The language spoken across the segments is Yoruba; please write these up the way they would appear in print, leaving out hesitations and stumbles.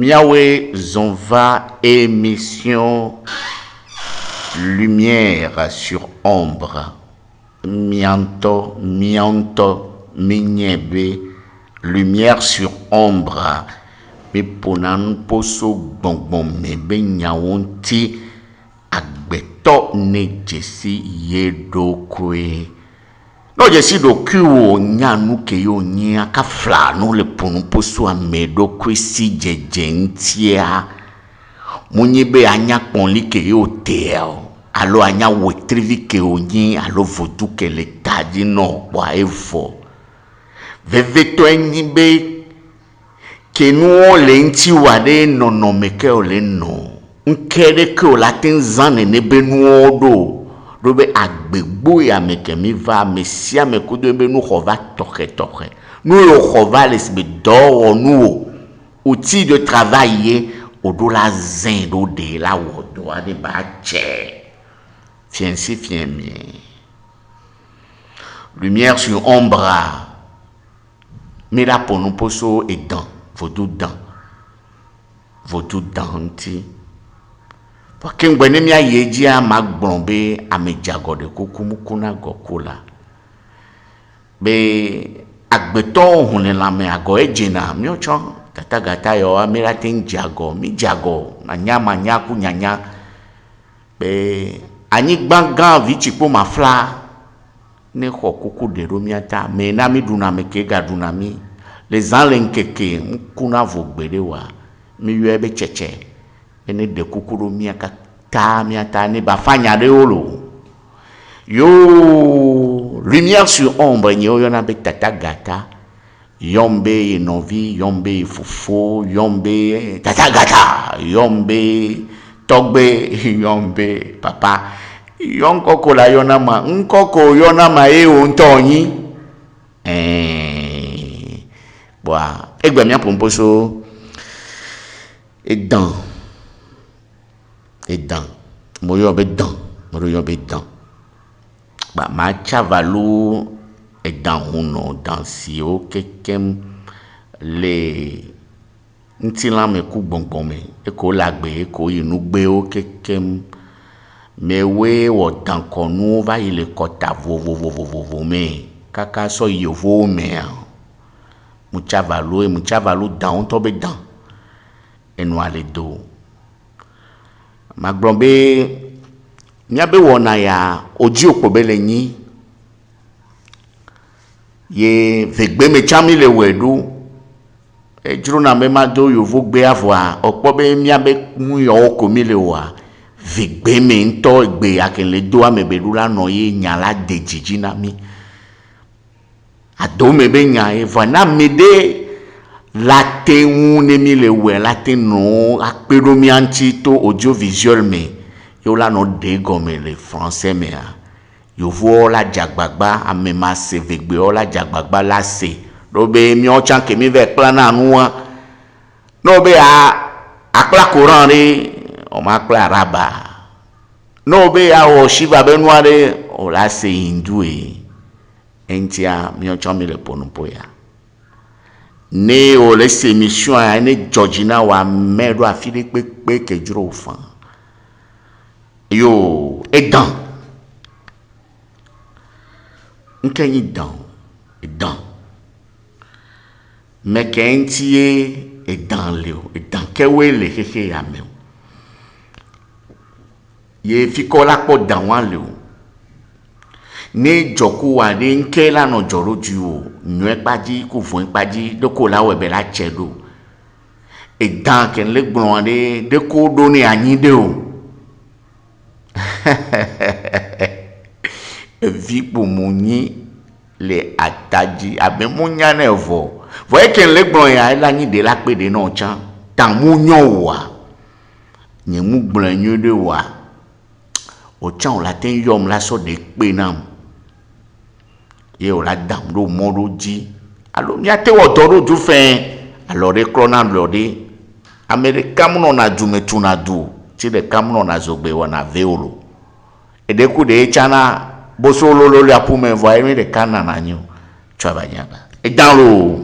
Miawe Zonva émission lumière sur ombre. Mianto, minyebe, lumière sur ombre. Me ponan poso bonbon mebe nyawonti agbeto ne jesi yedokwe. No jesi dokuo nyanu ke yo nya ka fla no le ponu poso amedokwe si jejentia. Munyebe anya ponli ke yo teo. Alo anya wetrivi ke onyi alo vodu ke le tadi no wa evo. Veveto enyibe que nous lenti wade no no meke ole no nkere ke o latin zan ne be nu do be agbegbo ya meke mi va mesia me kudo be nu khova toke nous le khova les be do nous outil de travailler au do la zin do de la wodo ade ba che fiensi fiemie lumière sur ombre mais là pour nous poso et dans Vodou danti. Parce que ngwene mi ayeji a magbrombe amejago de kukumukuna gokola. Be agbeto hunela me ago ejina mi ocho tata gata yo amira tin jago mi jago na nyama nyaku nyanya. Be ani gbanga vichi po mafla ne ko kuku de romiata me na mi duna me ke gaduna mi. Les enlenkeke mkuna vogbede wa mi yuebe cheche ene de kukuru miaka ta miata ne bafanya de olo yo lumière sur ombre nyo yona be tata gata yombe novi yombe fufo yombe tata gata yombe togbe yombe papa yonkoko la yona ma nkoko yona ma e ontonyi Boa, egbe mi apomposo edan moyo be dan ba ma chavalo edan huno dansi o kekem le ntila me ku gbongbon me eko lagbe eko inugbe o kekem mewe wo dan konu va ile kota vo me kaka so yovo me muchavalo dan tobe dan enu ale do magrombe nyabe wona ya oji okobele nyi ye vegbe me chami le wedu ejuru na me mado yovo gbe avwa okpobe miabe mu yo okomi le wa vegbe me nto egbe akele do amebedula no ye nyala dejiji na mi adome be nya eva na mede latin ne mi le we latin no akpedo mi anti to audiovisuel me yo la no de gomme le français me a yo vo la jagbagba amema se vegbe o la jagbagba la se do be mi o chan ke mi ve plana nuwa no be a akla courant re o ma akla raba no be a o shiva be nuwa re o la se hindu entia mi chami le ponumpo ya ne o le se mission a ne Georgina wa medo afile pe ke juro fan yo edan nkenyi dan me kentie edan leo edan kewe le hehe ya me ye fikola po dan wan leo ne joku wa de nke la no joro ju o nwe paji ku fun paji de ko la we be la chedo e dan ken le gbon de ko do ni anyi de o vi po munyi le ataji abe munya na evo vo e ken le gbon ya la nyi de la pe de no chan tan munyo wa nyi mu gbon nyu de wa o chan la ten yom la so de pe nam ye o la dam do modo ji alo mi ate wo toro du fe alo re krona lo de america mu no na jume tunadu ti de kam no na zogbe wona veolo e de ku de chana boso lo le apume vo emi de kana na nyu chwa banyaba e dan lo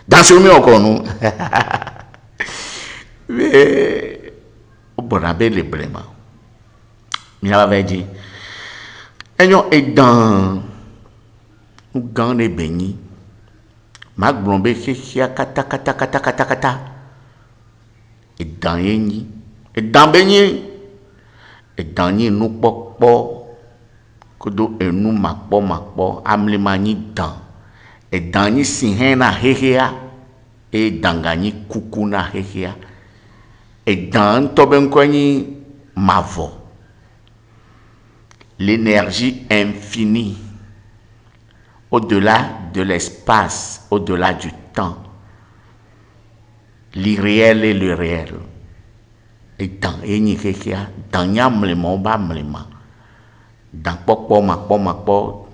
dan so mi okonu Mais bon le blema. Mi avait dit enyo edan gan le beni. Mag blombe kia kata edan yeni edan beni edan ni nu popo kodo enu makpo amlemani dan edan ni sinhena hehea edan gani kukuna hehea edan to ben kwani mavo l'énergie infinie au-delà de l'espace, au-delà du temps, l'irréel et le réel. Et dans Enyikekia, dans Nyamlema, Bamlema, dans Pokpo, Makpo,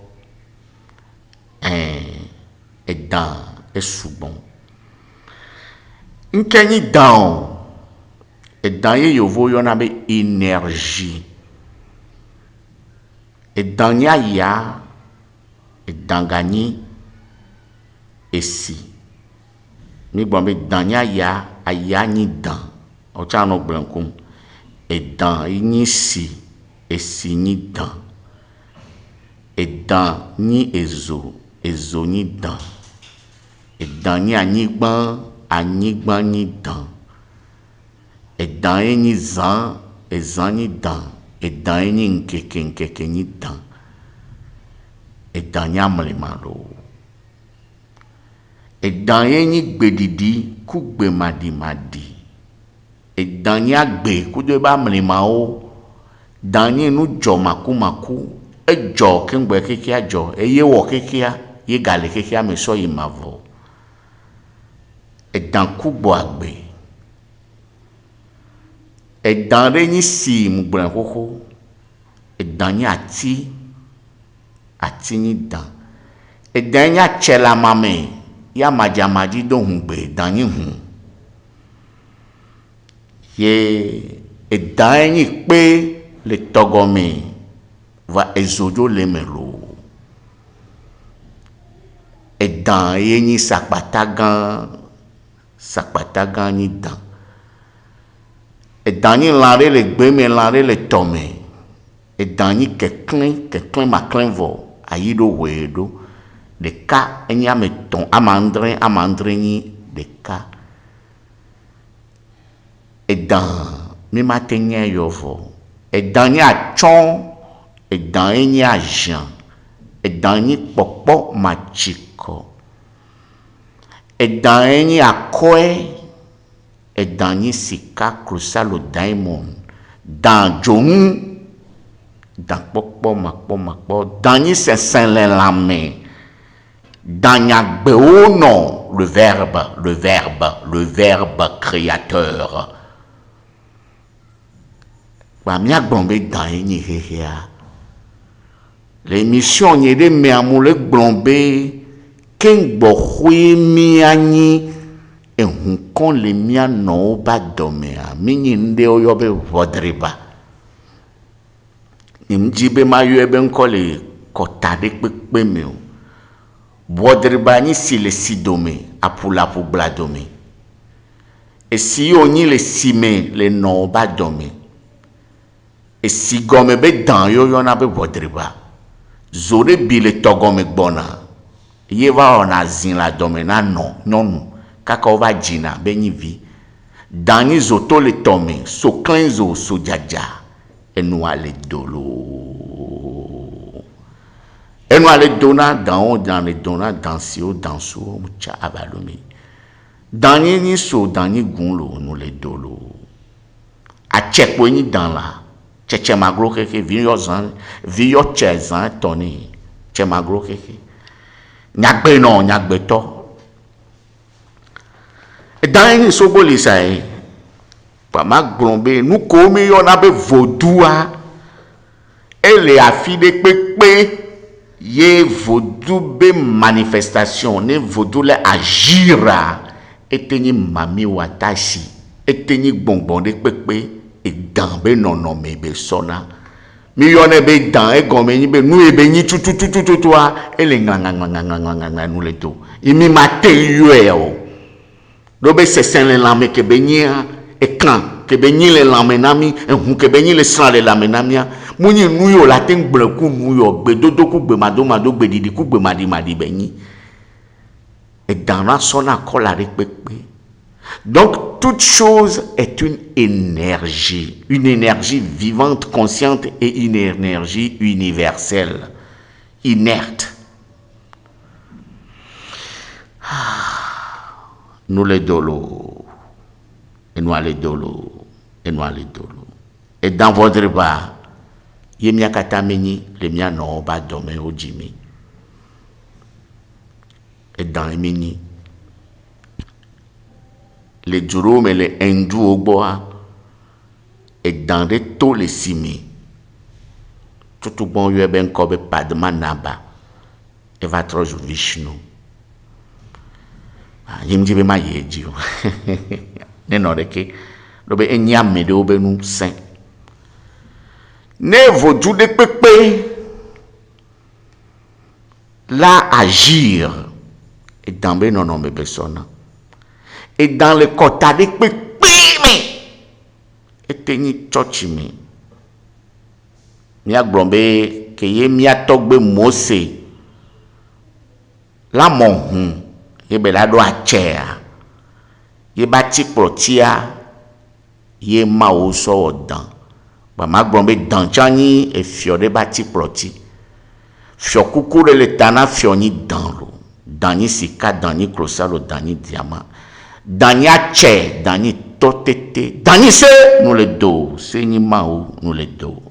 et dans Esubon. Nkeni dans, et dans Yovo, yon abe énergie. Et dans Nyaya, et dangani esi mi gbombe danya ya aya ni dan o cha no blankum e dan ni si esi ni dan e dan ni ezo ni dan e dan ni anigban ni dan e dan ni zan ni dan e dan ni nkeke ni dan et dans Nyamlemalo. Et dans Yeni Bedidi, Kougbe Madi. Et dans Yagbe, Koudeba Mlemao, dans Yenu Jomaku, et Jo, Kengbe Kekia Jo, et Yewo Kekia, Yegale Kekia, me so Yimavo. Et dans Kougbo Agbe. Et dans Reni Si, Moubren Koko, et dans Yati, atini dan e dan ya chela mame ya majamaji do hungbe dan yi hun ye e dan yi pe le togome va ezojo le melo e dan ye ni sakpata gan ni dan e dan yi lare le gbe me lare le tome e dan yi keklen maklen vo ayido wedo de ka enya meton amandre ni de ka edan mi matenye yovo edan ni achon edan ni ajan edan ni popo machiko edan ni akoe edan ni sika crusalo diamond dan jonu dans Pokpo, Makpo, dans ni sen les lamé, dans Nyagbeono, le verbe créateur. Nyagblombe dans ni l'émission ni de meamoule blombe, kengbo hui miani, et hunkon le mia no ba domea, mini nde oyobe vodriba. Imjibe mayu ebe nkole kotade kpekpe me o bodriba ni si le sidome apula pu bladome e si oni le sime le no ba dome e si gome be dan yo na be bodriba zore bi le togome gbona ye va ona zin la dome na no nonu kaka ova jina be ni vi dani zoto le tome so cleanso so jaja enu ale dolo enu ale dona dans le dona dansio mucha abalumi dani ni so dani gunlo no le dolo a chepo ni dans la cheche magro keke viyo chezan toni che magro keke nyagbe to e dani ni so bolisa e pa mag blombe nous komi yon abe vodua ele afide pepe ye vodou be manifestation ne vodou le agira eteni mami watashi eteni bonbon de pepe e dambe non me be sona mi yon ebe dan e gome ni be nou ebe ni tutu ele nganga nou le to imi mate yue o do be se sen le lame ke be nia et quand que benyi le lamenami et hu que benyi le sang le lamenamia muni nuyo la ting bleku nuyo gbe dodo ku gbe mado gbe didi ku gbe madi benyi et dans la son accord la répété. Donc toute chose est une énergie vivante, consciente et une énergie universelle, inerte. Nous les dolo, et nous les dolo, et nous les dolo. Et dans votre bar, yemia katameni, le mia no ba dome o jimi. Et dans les mini, les djuro mais les hindous au bois, et dans les taux les simi. Tout bon yue ben kobe padma naba, et va trop Vishnu. Yimji be ma yeji o ne no deke do be enyame de obenu sen ne vodu de pepe là agir et dans be non be personne et dans le quota de pepe mais et teni church mi agbombe ke ye mi atogbe Mose la mon ye belado achea ye bati protia ye ma o so odan ba magbombe dan chani e fiore bati proti fio kukure le tana fioni dan lo dani sika dani crosalo dani diamant dani ache dani totete dani se nous le do se ni ma o nous le do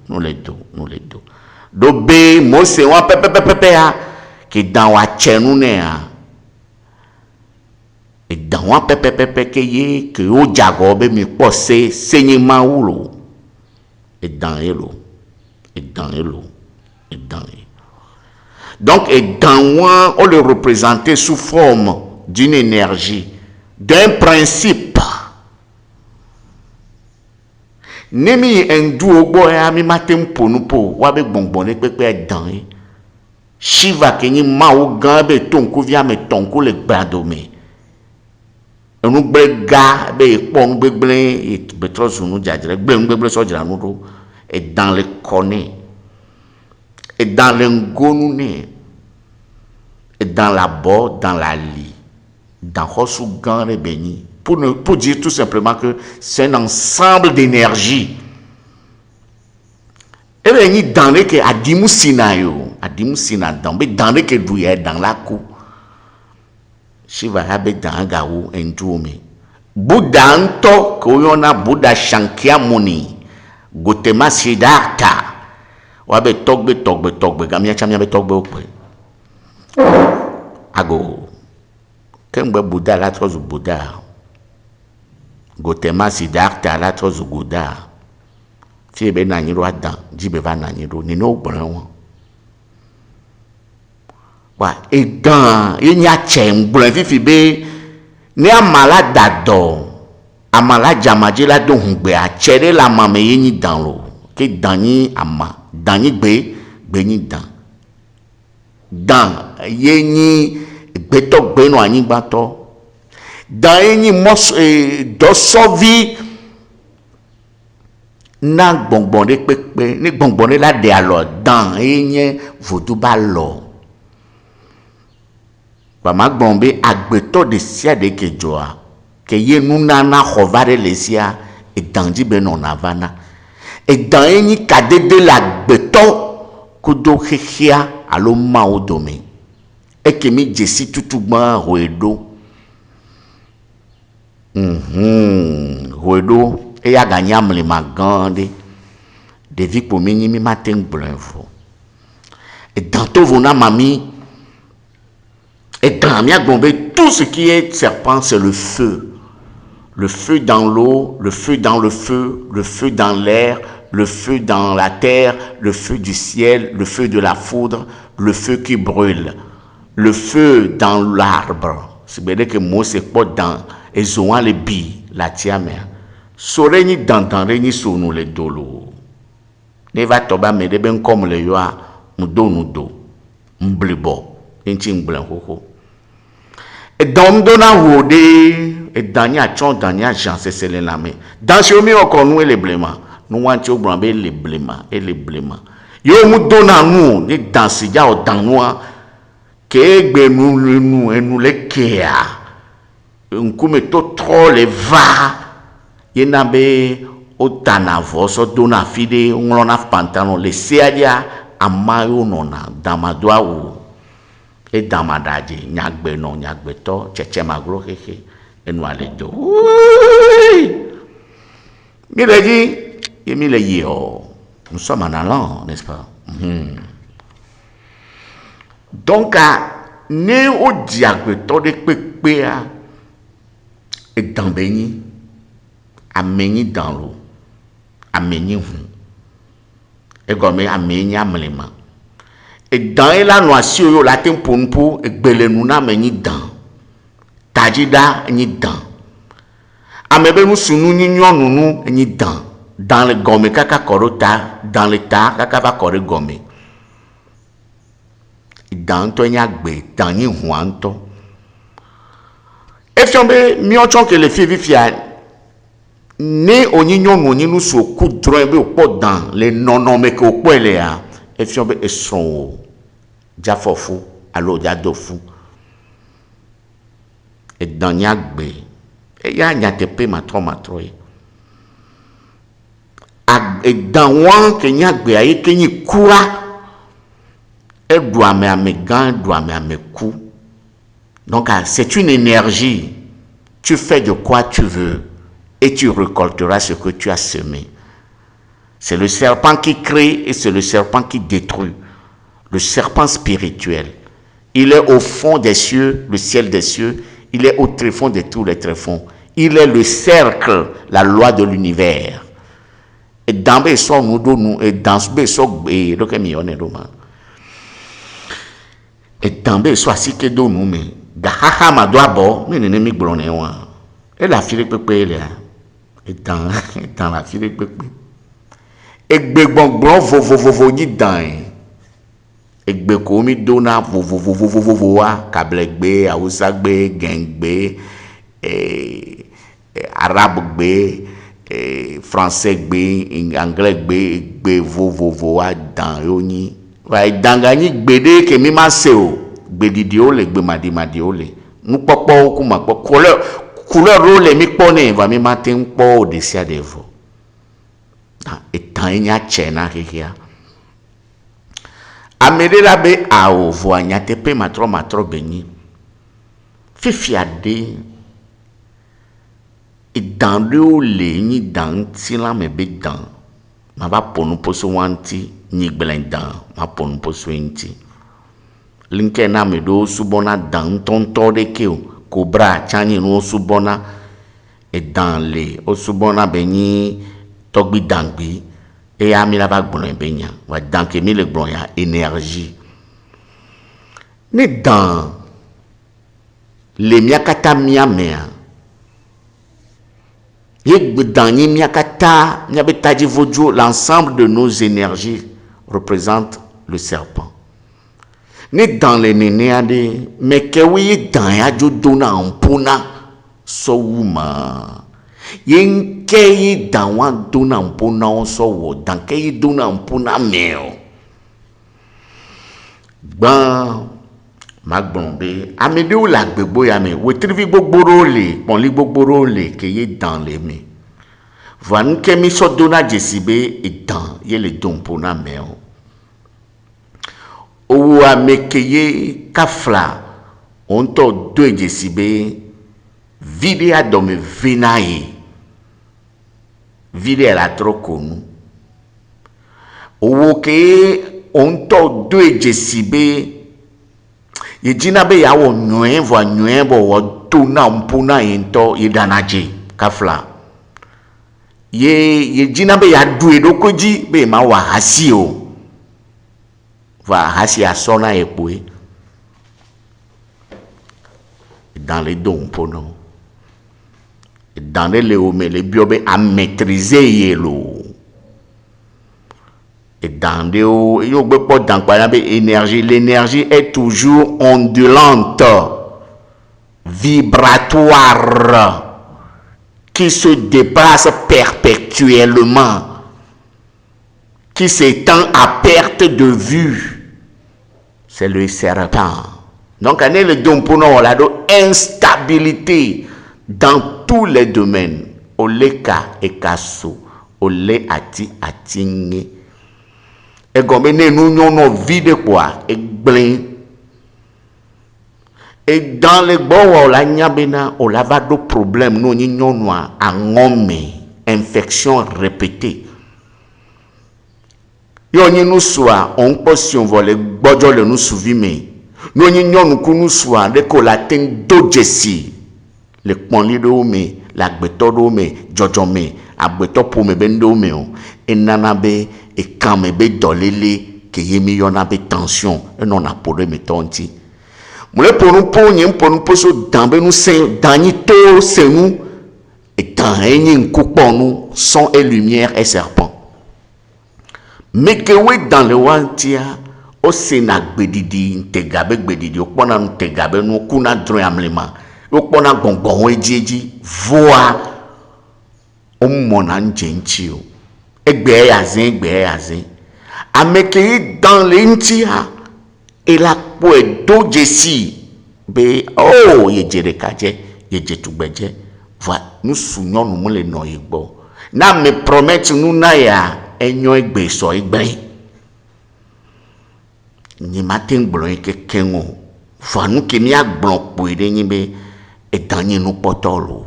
do be Mose wa pepe a ki dan wa che nous ne a et dans un pepe que ye que o jagobe mi posse saignement ou et dans elo donc et dans un on le représentait sous forme d'une énergie d'un principe nemi endu ogbo ya mi matem ponupo wa be gbongbon pepe dans Shiva kenyi ma o gambe tonku via me tonku le gbadomé nous brega be pon beble et betros nous jadre beble so jara nous et dans le connaît et dans le ngonu et dans la bo dans la lit dans hosu gan rebeni pour dire tout simplement que c'est un ensemble d'énergie et beni dans le que adimusina dans be dans le que douye dans la cou Shiva habe danga wu endume Buddha nto koyona Buddha Shakyamuni Gautama Siddhartha wabe togbe gamia chamia be togbe okwe ago kembe Buddha la trozu Buddha Gautama Siddhartha la trozu Buddha ti be na nyiro adan jibe va na nyiro ni no gbran et dans il y a chembouin fifi ni amala dado amala jamaje la do hungbe a chere la mame yini dans lo ke dani ama dani gbe ni dan yeni gbeto gbe no anyi gbato dan yeni mos do sovi na gbongbon de pepe ni gbongbon la de alo dan yeni vodu ba lo ba magbombe agbeto de sia de kejoa ke ye nuna na hovare lesia e danji be non avana e dan eni kadede la gbeto kudo khia alo ma odome e ke mi jesi tutugba hoedo hoedo e ya ganyam le magande de vi po mini mi matin blanfo et dans to vona mami. Et dans Mia Gombe, tout ce qui est serpent, c'est le feu. Le feu dans l'eau, le feu dans le feu dans l'air, le feu dans la terre, le feu du ciel, le feu de la foudre, le feu qui brûle, le feu dans l'arbre. C'est bien que moi, c'est pas dans les oies, les billes, la tiamère. Soreni dans reni sur nous les dolo. Ne va toba me de ben comme le yoa, mudo, mblibo, inching blanco. Et dans dona wode et Dania chon Dania Jean c'est les lamé dans ce mi encore nous les bléma nous want yo brambe les bléma et les bléma yo mu donna nous ni dans ce ya dans nous que gbe nous les kia nkume to trop les va yenabe otana voso dona fide ngolona pantalon les seadia amayo nona damadwa ou et damadaji nyagbe no nyagbe to cheche magro keke enu ale do mi le dit et mi le yo nous sommes en allant n'est-ce pas donc ne o diagbe to de pepe a et dambeni ameni dans l'eau ameni hu et comme ameni amlema et dans la noisio yo latin ponpo et belenu na meni dans tajida ni dans amebe nu sunu ni nyonu nu ni dans le gomme kaka korota dans le ta kaka ba kore gomme dans to nyagbe dans ni huanto e fiombe mi ochon ke le fivifia ni oni nyonu ni nu so kudron be o dans les non mais que o pele a et fiombe e son jafofu alo jadofu et dans nyagbe et ya nyatepe matro et dans wan ke nyagbe aye ke ni kura et doit me amegan doit me ameku donc c'est une énergie tu fais de quoi tu veux et tu récolteras ce que tu as semé. C'est le serpent qui crée et c'est le serpent qui détruit. Le serpent spirituel. Il est au fond des cieux, le ciel des cieux. Il est au tréfonds de tous les tréfonds. Il est le cercle, la loi de l'univers. Et dans beso nous et dans beso et donc millionnaire et dans beso si que do nous mais gahaha ma doit bo mais ne mi gbroné wa. Et la fille pepe là et dans la fille pepe et gbegbon vo ni dan et gbe ko mi dona vo wa kablegbe awusagbe gengbe arabe gbe français gbe anglais gbe vo wa dan yo ni wa dangani gbede ke mi ma se o gbedidi o le gbe madi o le nu popo ku ma popo couleur rôle mi pone va mi matin po de sia devo et tanya chena kia amede la be a o voanya tepe matro beni fifiade et dans le le ni dans sila me be dans ma va ponu poso wanti ni gblenda ma ponu poso enti linke na me do subona dans tonto de keo cobra chani no subona et dans les o subona beni togbi dangbi et ami la ba gbon benya wa danke mi le gbon ya énergie ne dans les miakata miamea yegbe dans ni miakata nyabetaji vojo l'ensemble de nos énergies représente le serpent. Ni dans les nénéades, mais que oui, dans ya jodona ampuna, so wuma. Yen kei dans wan dona ampuna, so wo, dans kei dona ampuna meo. Ban, magbombe, amede ou la gbebo yame, we trivi gbogboro le, pon li gbogboro le, ke ye dans les me. Van kemi so dona jesibe, et dans, ye le dompona meo. Ou a mekeye kafla onto deux jesibe vide a dome venaye vide la trokonu ou ke onto deux jesibe ye jinabe ya wo nyoen bo wo tona mpuna ento ye danaje kafla ye jinabe ya due dokoji be ma wa hasio va hasi a sona epoué dans les dons pono dans les léomé les biobe à maîtriser yelo et dans des yo be pas dans quoi énergie l'énergie est toujours ondulante vibratoire qui se déplace perpétuellement, qui s'étend à perte de vue. C'est le serpent. Donc, on est le dompono, on a de instabilité dans tous les domaines. Oleka et kaso, ole ati atinge. Et comme nous n'avons vide quoi, et blin. Et dans les bords, on a nyabena, on a pas de problème, nous n'avons pas infection répétée. Yo nous soit, on peut si on voit les bords nous souvime. Nous nous soit, les colatins d'Ojessi, les points de ome, la gbeto de ome, jojome, a gbeto pour me bendo me, et nanabe, et quand me be dolele, que yemi yonabe tension, et non a pour me tonti. Moule pour nous poso dambe nous c'est danito c'est nous et dans un coup pour nous son et lumière et serpent. Mais que oui dans le wantia au sénat bedidi tegabe bedidi au pona nous tegabe nous kuna droit amlema au pona gongon et djiji voix au monan gentil egbe yazin ameke dans l'intia et la poète Jessie, be oh ye jere kaje ye jetu beje va nous sougnons nous les noyebo na me promettre nous na ya enyo egbe so egbe ni matin blon ke kengo va nous ke ni agbon po ide yin be edan yin nu potolo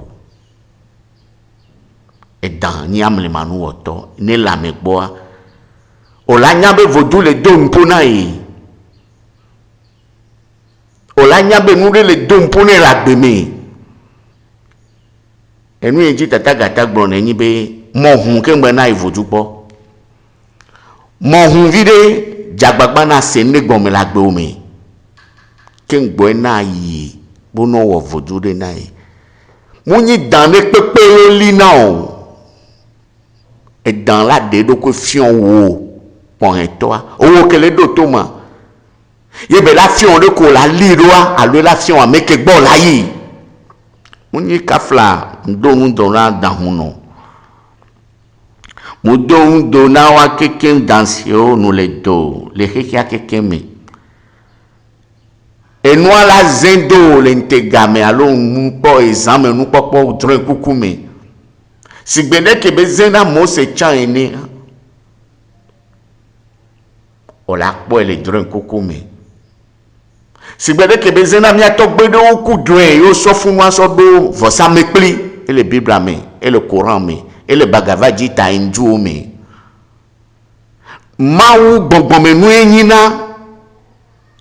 edan ni amle manu oto ni la me gbo o la nya be vodou le do mpona yi Olanya be nous le dom pour ne la beme. Et nous dit tata gata blonde ni be mon hun ke ngba ivoju po. Mon hun vide jagbagba na se ne gbon me la gbe omi. Ke ngbo na yi bono wo voju de na yi. Mo ni dans le pepe li na o. Et dans la de do ko fion wo point toi. O ke le do to ma. Yebe la fion de ko la liroa a la fion a meke bon la yi muni kafla ndo ndona dahuno mudo ndona wa keken dansio nous les do le hekia kekeme et nous la zendo l'integame alo nous po examen nous po dre kukume si gbede ke bezena mo se chan ene o la po le dre kukume si bede ke bezena mi atok bedo ku dwe yo so fun wa so do vosa mekpli et le bible me et le coran me et le Bhagavad Gita inju me mawu gbogbo me nu enyina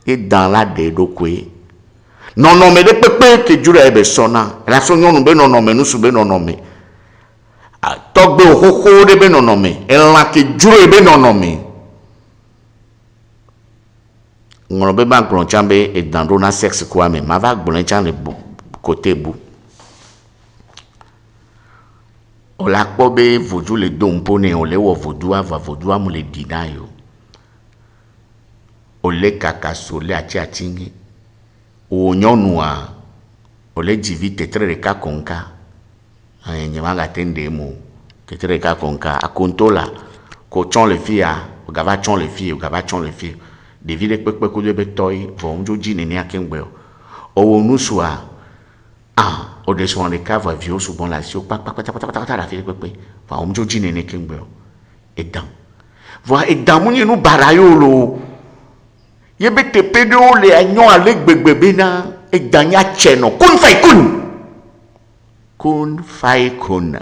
et dans la de do kwe non me de pepe ke jura ebe sona la so nyonu be non me nu su be non me atok be hoko de be non me e la ke jura ebe non me on be ba gbon chambe et dans dona sexe quoi mais ma va gbon chan le côté bout o la ko be vodu le dom pone o le wo vodu ava vodu am le dinayo o le kaka so le ati atingi o nyonu a o le divite tre ka konka anye manga tende mo ke tre ka konka akontola ko chon le fia o gava chon le fia o gava chon le fia devi le pepe ko le betoy vom joji ne akengbe o nu soa o de so le cave vio so bon la sio pa la fi pepe vom joji ne akengbe edan voa edan mu ni nu barayo lo ye bete pedo le anyo ale gbegbebe na edan ya cheno kun fai kun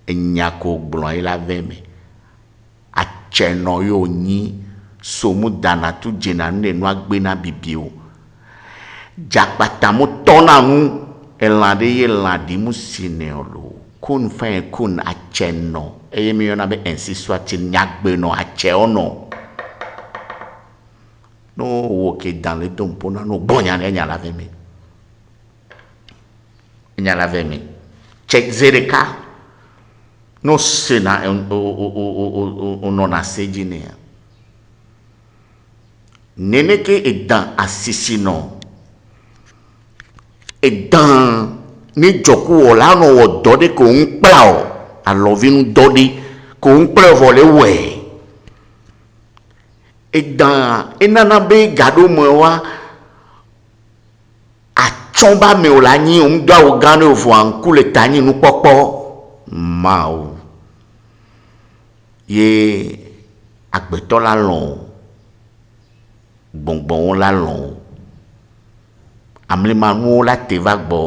enyako blon la veme a cheno yo ni somu dana tu jena ne no agbena bibio jakpata mu tona nu elade ye ladi mu sinelo kun fa kun acheno eyemi yona be ensiswa tin nyagbe no ache ono no wo ke dans le dompo na no bonya ne nya la vemi check zereka no sena o non asejine nene ke edan asisino edan ni joku o la no wo dode ko npla o alovinu dode ko npla vole we edan enana be gado mo wa achomba me o la yin o mdo o gane o vo anku le tani nu popo ma o ye agbeto la lon gbongbon la lon amlema nu la te va gbo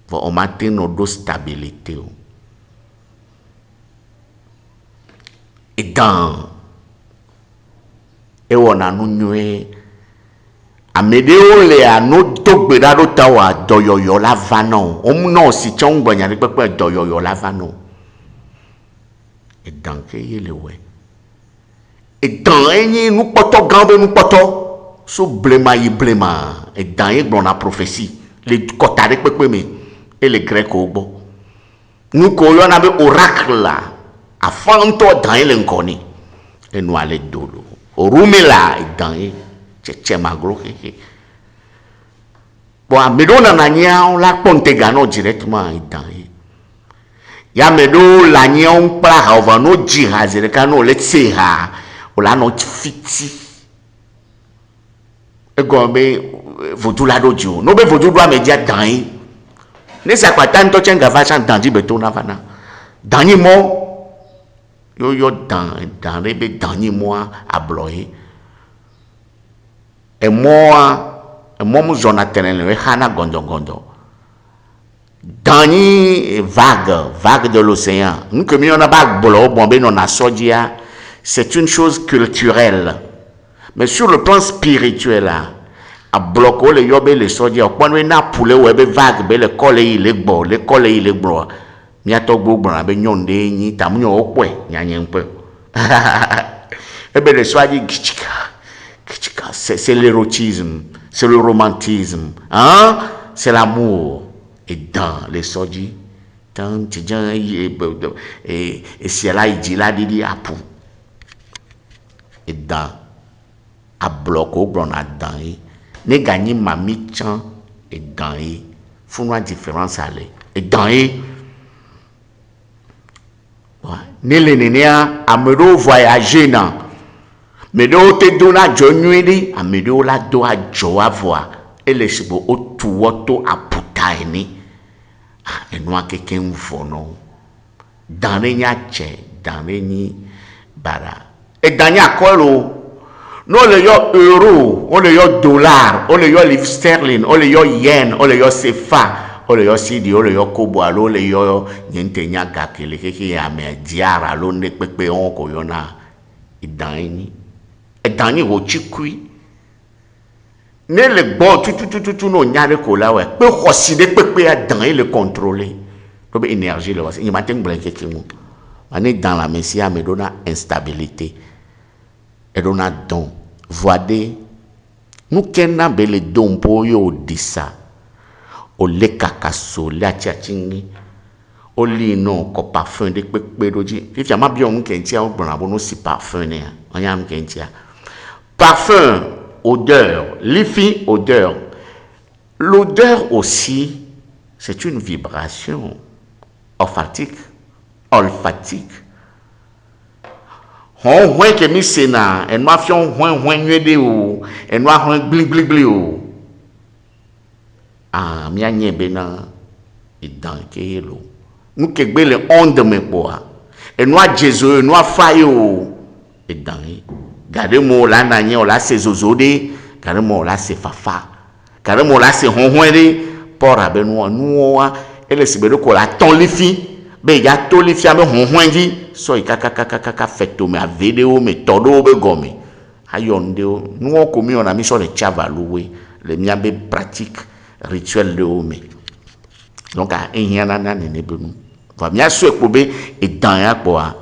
vo o matin no do stabilité o edan e wona nu nyue amede o le anu dogbe da do tawa doyoyo la vano o no si chon gbanya ni pepe doyoyo la vano edan ke yele we edan enyi nu poto gambe nu poto so blema yi blema edan e gbon na prophétie le kotare pepe me et les grecs au bon nous qu'on avait oracle là afin toi dans les inconnus et nous aller dolo orume là dans tche maglo bon medo na nanya la ponte gano directement dans ya medo la nya on pra over no jihaz kano let's say ha o la no fiti e gombe vodu la dojo no be vodu do media dans ne sa kwa tanto chenga vacha danji beto na vana danyi mo yo dan rebe danyi mo a bloye e mo mu zona tenele we hana gondo danyi vague de l'océan nous que mi on a ba bolo bombe non na sodia c'est une chose culturelle mais sur le plan spirituel là a bloqué le yobe le sodia quand on a poulet ou be vague be le colle il gbo mi ato gbogbo na be nyonde yin tamunyo okwe nyanyen pe e be le sodia gichika c'est l'érotisme c'est le romantisme hein c'est l'amour et dans les sodi tant tijan et si là il dit là dit apu et dans a bloqué au bon a dans ne gagner mami chan et dans faut une différence aller et dans ne le nenia amedo voyager na medo te dona jonuidi amedo la do a joa voa ele sibo otu woto aputa eni enu akeke mfono dans nya che dans ni bara et dans nya kolo no le yo euro on le yo dollar on le yo livre sterling on le yo yen on le yo CFA on le yo cedi on le yo kobo alo le yo nyente nya gakele keke ya me diara lo ne pepe on ko yo na idani edani wo chikui ne le gbo tu no nyare ko la we pe khoside pepe ya dan le contrôler to be énergie le wasi matin blanke kimu ani dans la messia me donna instabilité et donna don voide nous kenna bele don po yo disa o le kakaso la chiachingi o li no ko parfum de pepe doji if ya ma bi on kentia o gbon abo no si parfum ne on kentia parfum odeur lifi odeur l'odeur aussi c'est une vibration olfactique hon ke mi sena en ma fion hon nwede o en wa hon gli o mi anye be na idan ke yelo nu ke gbe le onde me po en wa jesu en wa faye o idan gade mo la na nye o la se zozode gade mo la se fafa gade mo la se hon de pora be nu wa ele se be ko la ton lifi be ya to lifi ame hon di so ikaka feto me a video me todo be gomi ayonde nu ko mi ona mi so le chavalouwe le mia be pratique rituel de ome donc a enyana na ne benu va mia so ekpobe e dan ya po a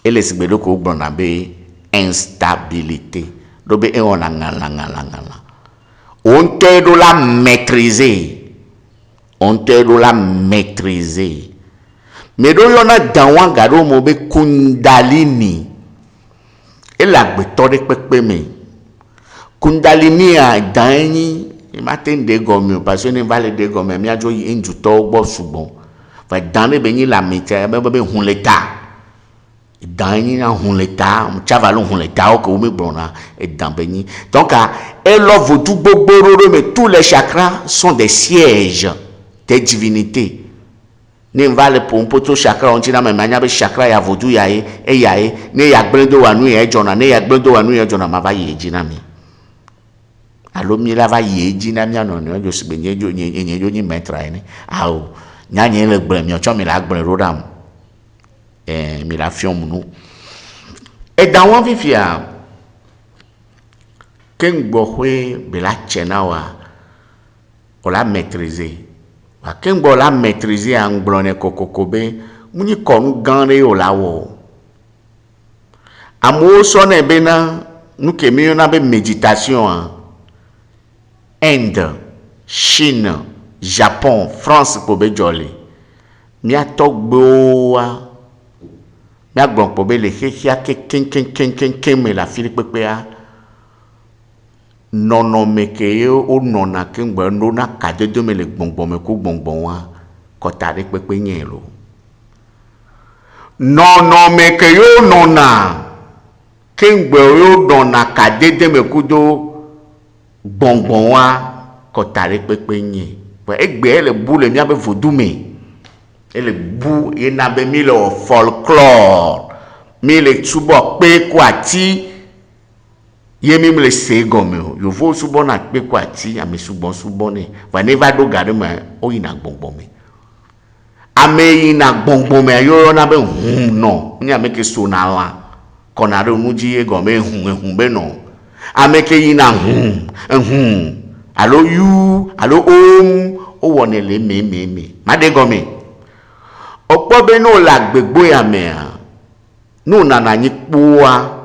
ele se be ko gbon na be instabilité do be on ngala on te do la maîtriser mais do yona danwa gado mo be kundalini e la gbeto de pepe me kundalini a dani il m'a tendu gomme parce que ne va le dégomme mais a jo yi nju to gbo sugbon va dans le benyi la metière be hun l'état dans ni na hun l'état chavalo hun l'état o ko mi brona et dans benyi donc et l'ouvre tout gbogbo mais tous les chakras sont des sièges des divinités. Ne vale pour un poto chakra on tina me manya be chakra ya vodu ya ne ya gbendo wanu ya jona ne ya gbendo wanu ya jona ma va ye jina mi alo mi la va ye jina mi ano ne jo sigbe nye jo ni metra ni ao nya nye le gbre mi o cho mi la gbre rodam mi la fion mu et dans wan vivia ken gbo hwe be la chena wa o la maîtriser Kengbo la maîtriser en blonné kokokobe muni konu ganre o lawo amo sonne bena nous ke mi na be méditation Inde, Chine, Japon, France pour be jolly mi atogbo mi agbon pour be le hia ken me la fili pepe a nono meke o nona kengbo no na kade de me le gbongbon me ko gbongbon wa ko tare pepe yen lo nono meke yo nona kengbo yo nona kade de me ko do gbongbon wa ko tare pepe yen po egbe ele bu le mi abe vodume ele bu e na be mi le folklore mi le tubo pe ko ati Yemi me le se gomme yo vo subo na pe kwati ame subo ne va ne va do gade me o ina gbongbon me ame ina gbongbon me yo na be no ni ame ke so na la kona re nuji e gomme be no ame ke ina allo you allo o woni le me ma de gomme opo be no la gbegbo ya me no na na yin poa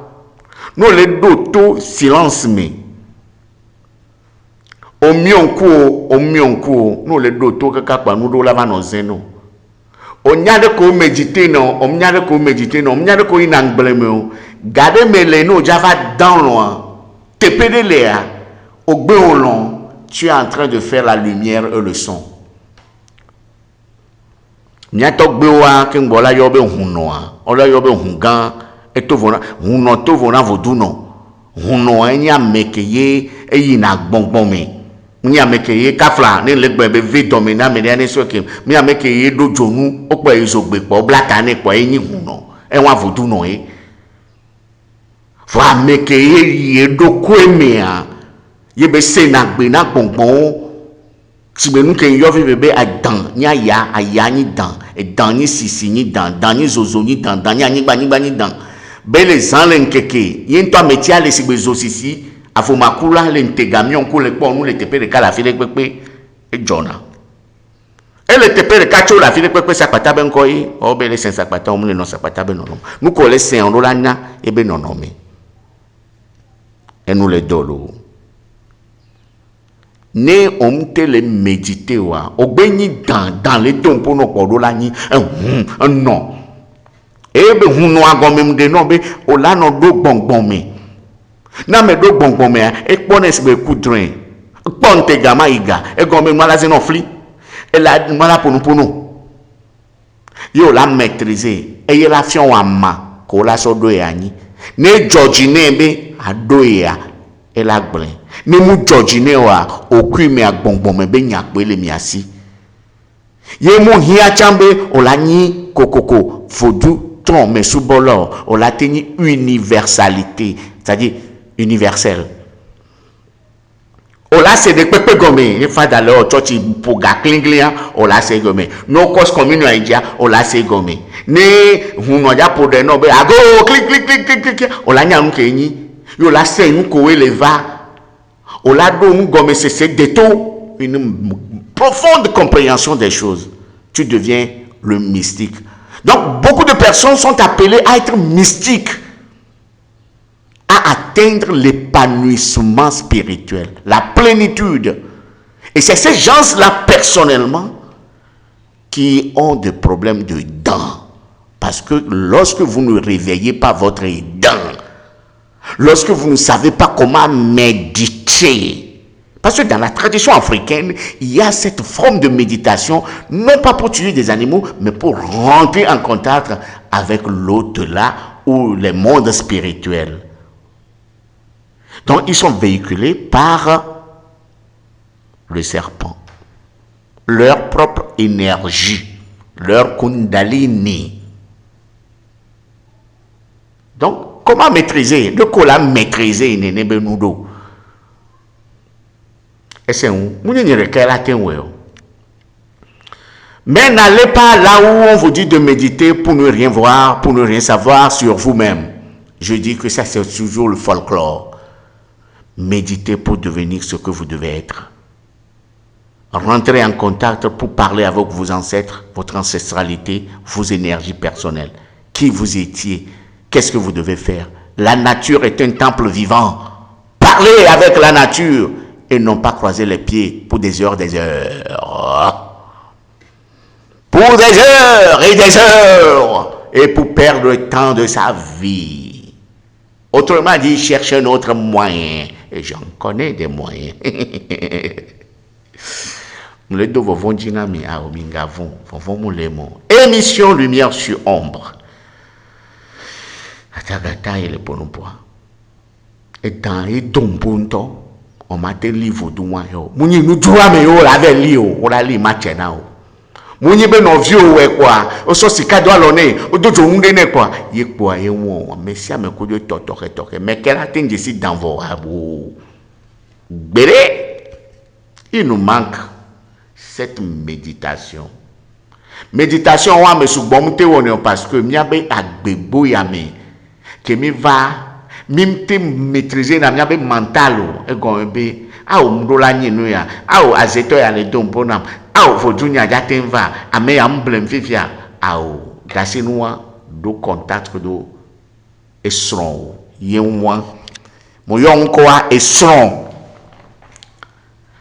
nous les doto silence me au mionko nous les doto kaka pa nous do lava no zeno o nyade ko méditer non o nyade ko inangbele me gade me le no java dans loin te pede léa au gbeolon tu es en train de faire la lumière et le son nyato gbewa ke ngbola yo be hunoa ola yo be hungan etovona huno tovona voduno huno enya mekeye eyina gbongbon me nya mekeye kafla ne legbe be vi domina me ne so ke nya mekeye dojonu opo ezogbe po blaka ne po eyin huno enwa voduno fa mekeye ye doko emia ye be se na gbe na gbongbon Sibenu ke yo fi bebe a dan nya ya aya ni dan e dan ni sisi ni dan ni zozo ni dan nya ni gba ni dan bele zan le nkeke yin to metia le sigbe zo sisi afomakula le ntegamion ko le po nu le tepe de kala fi le pepe e jona e le tepe de kacho la fi le pepe sapata ben ko yi o bele sen sapata o mu le no sapata ben no nu ko le sen on la nya e be no me e nu le dolo ne omte le méditer wa ogbenyi dans les ton pour no podo la ni non ebe hunu agome de no be o la no do gbongbon me na me do gbongbon me e pones be kudrin ponte gama iga e gome mala ze no fli e la mala ponu yo la maîtriser e la fion wa ma ko la so do ya ni ne George ne be ado ya e la gblen ne mu George ne wa okwi me agbongbon me be nya pe le mi asi ye mu hia chambe o la ni kokoko fodu ton me subolo o la teni universalité c'est-à-dire universel o la c'est de pepe gome e fa dans le church pour ga klinglia o la c'est gome no cause commune idea o la c'est gome ne huno ja pour de no be ago click o la nya nke yin yo la c'est un ko eleva au lado gomme c'est une profonde compréhension des choses. Tu deviens le mystique. Donc beaucoup de personnes sont appelées à être mystiques, à atteindre l'épanouissement spirituel, la plénitude. Et c'est ces gens-là personnellement qui ont des problèmes de dents. Parce que lorsque vous ne réveillez pas votre dent, lorsque vous ne savez pas comment méditer, Parce que dans la tradition africaine, il y a cette forme de méditation, non pas pour tuer des animaux, mais pour rentrer en contact avec l'au-delà ou les mondes spirituels. Donc, ils sont véhiculés par le serpent, leur propre énergie, leur kundalini. Donc, comment maîtriser? De quoi la maîtriser, Nenebenudo? Mais n'allez pas là où on vous dit de méditer pour ne rien voir, pour ne rien savoir sur vous-même. Je dis que ça, c'est toujours le folklore. Méditez pour devenir ce que vous devez être. Rentrez en contact pour parler avec vos ancêtres, votre ancestralité, vos énergies personnelles. Qui vous étiez? Qu'est-ce que vous devez faire? La nature est un temple vivant. Parlez avec la nature et non pas croiser les pieds pour des heures, des heures. Pour des heures et des heures. Et pour perdre le temps de sa vie. Autrement dit, cherchez un autre moyen. Et j'en connais des moyens. Émission Lumière sur Ombre. Et dans les dons, on m'a dit livre de moi. Mouni nous doit me yo la veli yo, on la li machena o. Mouni be no vieux ouais quoi. O so si cadeau alone, o dojo ngene quoi. Ye quoi ye won, messia me ko de totoke. Mais quelle atteinte ici dans vos abos. Béré, il nous manque cette méditation. Méditation wa me subomte woni parce que miabe agbegbo ya me que mi va mimte maîtriser na miabe mental e gon be a o mdola nyinu ya a o azeto ya le dombo na a o fodunya jatenva a me amblem fifia a o gasinwa do contact do esron yenwa mo yon ko a esron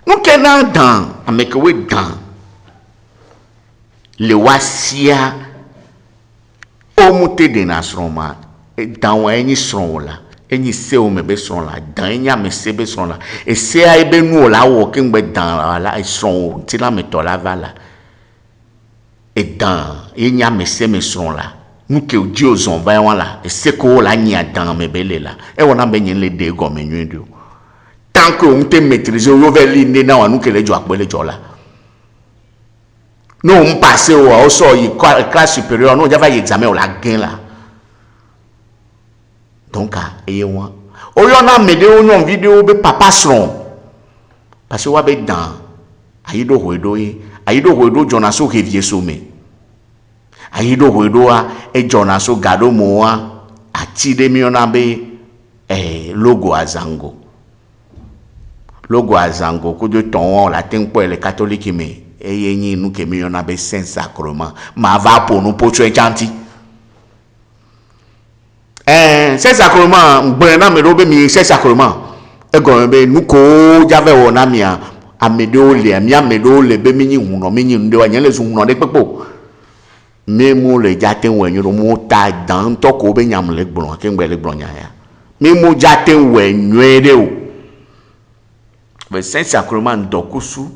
nous kenan dan amekewe dan le wasia omute de nasroma dan wa enyi sron la enyi se o mebe sron la dan enya me sebe sron la e se a ebe nu la wo ke ngbe dan la sron ti la me to la vala e dan enya me se me sron la nu ke odi ozon ba wan la e se ko la nya dan me bele la e wona be nyin le de go me nyu tant que on te maîtriser o ve li ne na wa nu ke le jo apele jo la. Nous on passe au sort classe supérieure, nous avons examen au la gain là. Donc et moi, au lieu na me de on vidéo be papa son. Parce que wa be dans ayido hoedo jonaso revie sommet. Ayido hoedo a e jonaso gado moa atide mi ona be logo azango. Logo azango ko de ton la tin pour les catholiques mais et yenyi nous que mi ona be saint sacrement ma va pour nous pour tuer chanti saint sacrement mbena me robe mi saint sacrement e go be nous ko jave wona mi a medo le mi a medo le be mi nyi huno mi nyi ndo anya le huno de pepo memu le jaten wenyu mo ta dan to ko be nyam le gbon ke ngbe le gbon nya ya memu jaten wenyu de o be saint sacrement dokusu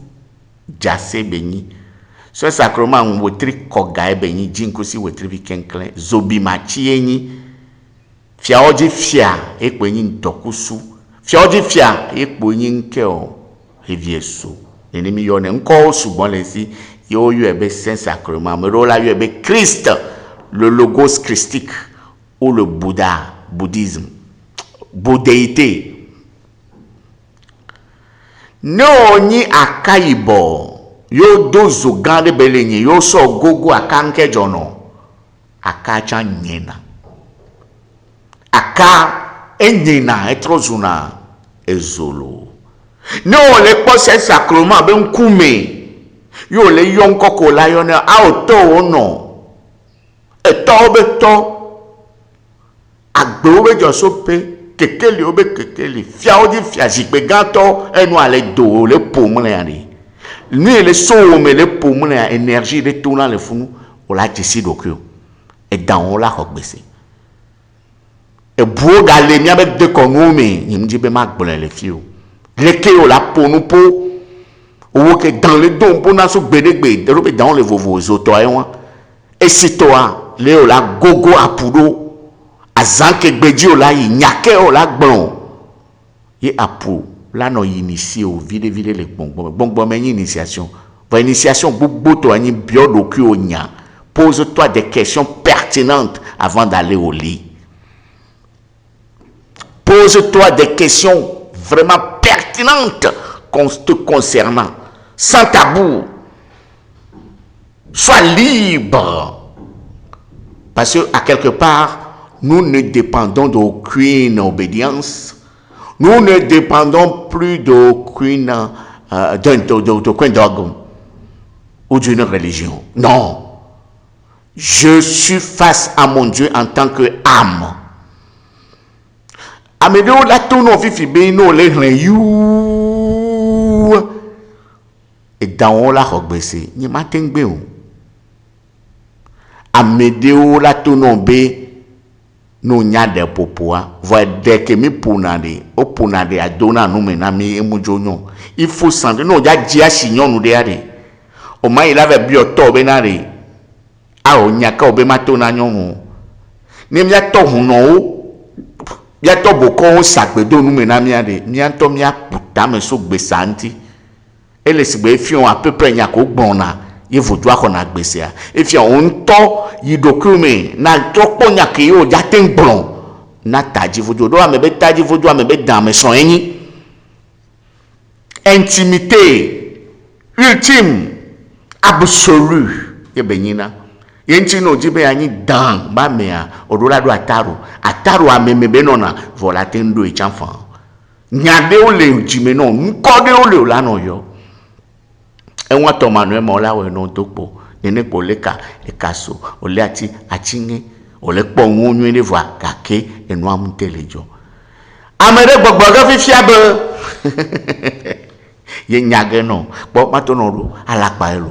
Jase beni so sacrement wotri koga e beni jinkosi wotri bikenkle zobi machi enyi fia oji fia ekpo enyi ndokusu fia oji fia ekpo enyi nke o revieso enemi yo ne nko sugbon le si yo ebe saint sacrement me rola yo ebe Christ le logos christique ou le Bouddha bouddhisme bouddhéité. No ni akaibo yo dozo gande belenye yo so gogo akanke jono akacha nyena aka enyena etrozuna ezolo no le pose sacrement be nkume yo le yonkoko la yo na auto ono eto beto agbo be josope kekeli obe kekeli fia odi fia jikpe ganto enu ale do le pomu le ani ni le so me le pomu le énergie de tout dans le funu o la décide o kyo e dan o la hogbese e buo gale mi abe de konume nyimji be ma gbole le fio Lesquels la pour nous pour ou que dans le don pour nous bédégbe dans les vos autos et si toi léo la gogo à poudou à zanke bédio la y nyake la blon y a pour là non initié au vide les bon mais initiation pour initiation beaucoup to ani bio docu au nya pose-toi des questions pertinentes avant d'aller au lit. Pose-toi des questions vraiment pertinentes te concernant, sans tabou. Sois libre. Parce qu'à quelque part, nous ne dépendons d'aucune obédience. Nous ne dépendons plus d'aucune dogme ou d'une religion. Non. Je suis face à mon Dieu en tant que âme. Amédéo la tourne fifi beno les you et dans la rogbese ni matin béo Amédéo la tourne bé no nya de popoa voit dès que mi punade o punade a dona no menami emujonyo il faut sendre no ja dia signon no de ade o mai il avait bio to benare a o nya ka obe matona nyon ni mi to huno ya to boko sagbedo nu menamia de mianto mia puta me so gbesanti ele sigbe fion à peu près nya ko gbona ye vodua ko na gbese a e fion onto yi dokume na tropo nya ke yo ja ten blon na taji vodu do amebe taji vodu amebe dan me son yin intimité ultime absolue ye benyina yenti no jibe anyi dan ba mea odola do ataru amemebe nona vola tendo e chanfan nyade o le jime no nkode o le la no yo enwa to manuel mola we no topo nene poleka e kaso o le ati achinge o le po nwonyu ne voa kake enu amutelejo amere gbogbo ga fi fiabe ye nyage no bo matono ro alapa elo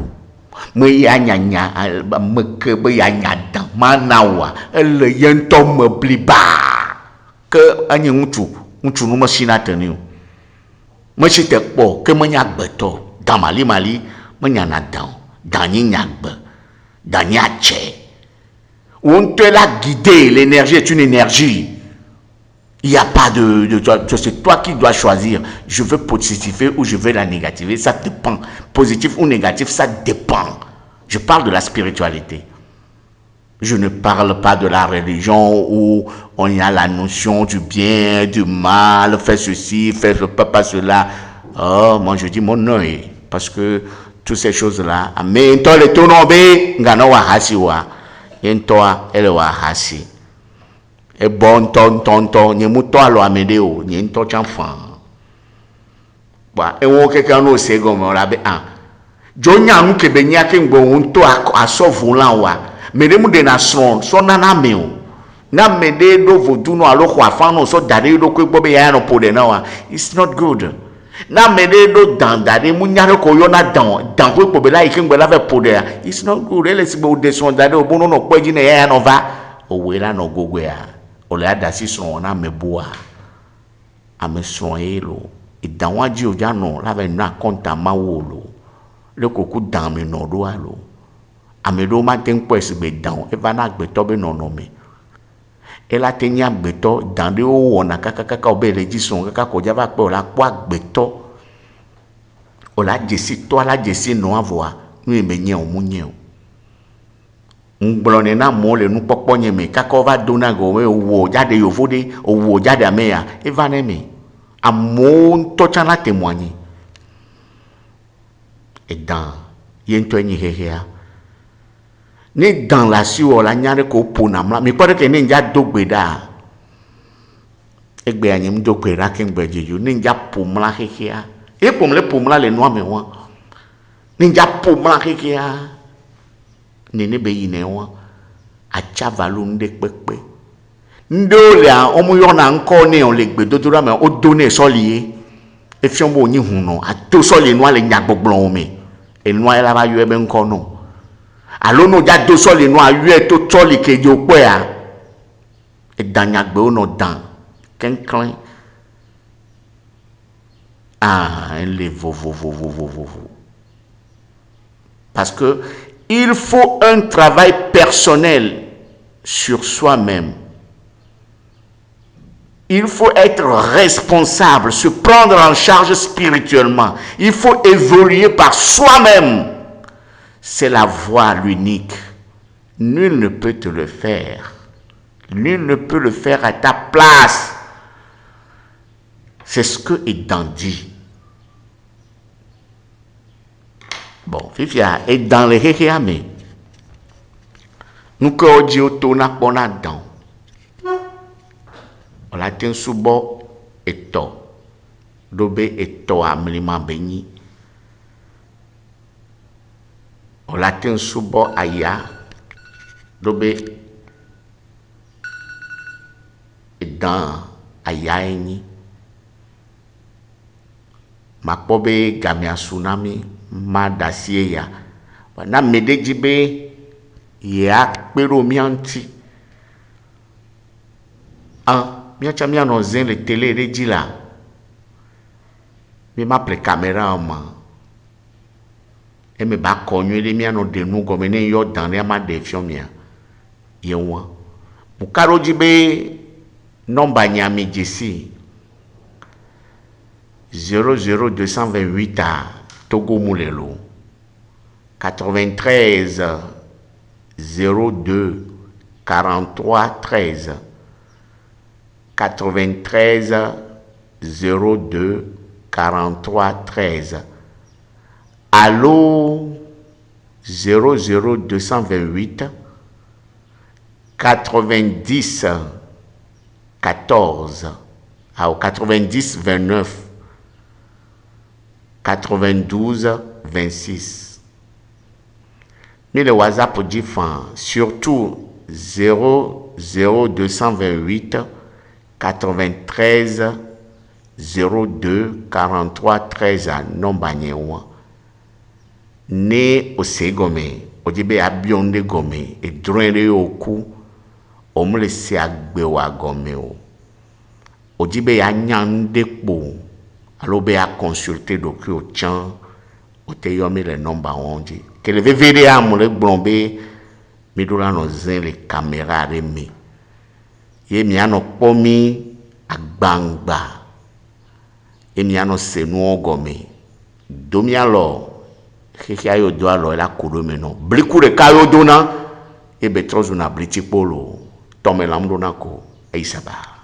me ya nyanya me ke be ya nyada manawa ele yento me bliba ke anyi ngutu no machine atenu me chite po ke me nya gbeto dan mali me nya na dan nya gbe dan nya che on te la guider. L'énergie est une énergie. Il n'y a pas c'est toi qui dois choisir. Je veux positiver ou je veux la négativer. Ça dépend. Positif ou négatif, ça dépend. Je parle de la spiritualité. Je ne parle pas de la religion où on y a la notion du bien, du mal, fais ceci, fais pas cela. Oh, moi je dis mon œil. Parce que toutes ces choses-là. Mais toi, le tournombe, ngano wa hasi wa. Yentoa, ele wa hasi. Et bon ton ni muto alo amedeo ni nto chanfan ba e won keke no se go mo la be an jonya mu ke be nya ke ngbo nto asovu lan wa mede mu de na so na me o na mede do vodu no alo kwa fan no so dare do ko gbo be ya no po de na wa it's not good na mede do dan dare mu nya ko yo na dan ko be la ke ngbo la be po de it's not good ele si be de so dare obo no po ji na ya no va o we la no gogo ya ole adasi son na meboa ame son elo idanwaji oja no la ve na konta mawolo le koku dan me no do alo ame do ma ten kwes be dan e va na gbeto be no me e la tenya gbeto dan de o wona kaka obe le ji son kaka ko ja va pe ola po agbeto ola jesi to ala jesi no avoa nu me nye o munye o ngblone na mo le nu popo nye me kako va dona go we wo jade yovode wo jade ameya eva ne me amo to chana témoigner et dans yento nyi hehea ni dans la siwo la nyare ko pona mla mi pare ke ni nja dogbeda egbe anyim dogbeda ke ngbe jeju ni nja pomla hehea e pomla le no ame wa ni nja pomla hehea nene be yine wa achavalu nde pepe ndole a omuyo na nko ne on le gbe dodora me o done solie e fion bo nyi huno a to solie no ale nyagbogbon me e no ala ba yo ebe nko no alo no ja do solie no a yo to toli keje opo ya e danyagbe o no dan kenklen Ah, parce que il faut un travail personnel sur soi-même. Il faut être responsable, se prendre en charge spirituellement. Il faut évoluer par soi-même. C'est la voie l'unique. Nul ne peut te le faire. Nul ne peut le faire à ta place. C'est ce que Edan dit. Bon, Fifia, et dans les réhéamés, nous que dit autona pona dans. On la tient sous bord et to. Dobe et to a mlima béni. On la tient sous bord aya. Dobe et dans aya eni. Makpobe gamia tsunami madasie ya. Na medejibe ya pero mianti. Miacha miano zen le télé reji la. Mi m'appelle caméra ma. Et me ba konyu de miano de nou gomene yo dans les ma defion mia. Yewa. Mukaro jibe nomba nyami jisi. 00228 à Togo Moulelo 93 02 43 13 93 02 43 13 Allô 00228 90 14 à 90 29 92 26. Mais le WhatsApp dit surtout 00228 93 02 43 13 à Nombagnewa. Né au Ségomé, au Dibé Abionde Gomé, et Drene au cou, au me laisser à Gbewa Gomé. Au Dibé Agnande Pou. Alors, il a consulté le docteur au théorie le nombre onди. Que le VVD a mon blombe, mais nous avons les caméras remées. Et nous avons pomi à bangba. Et nous avons ces noms gommés. Domi alors, qui a eu droit à la couleur maintenant. Blikou de kayo dona, et betros una bliti polo. Tomé l'amdonako, et ça va.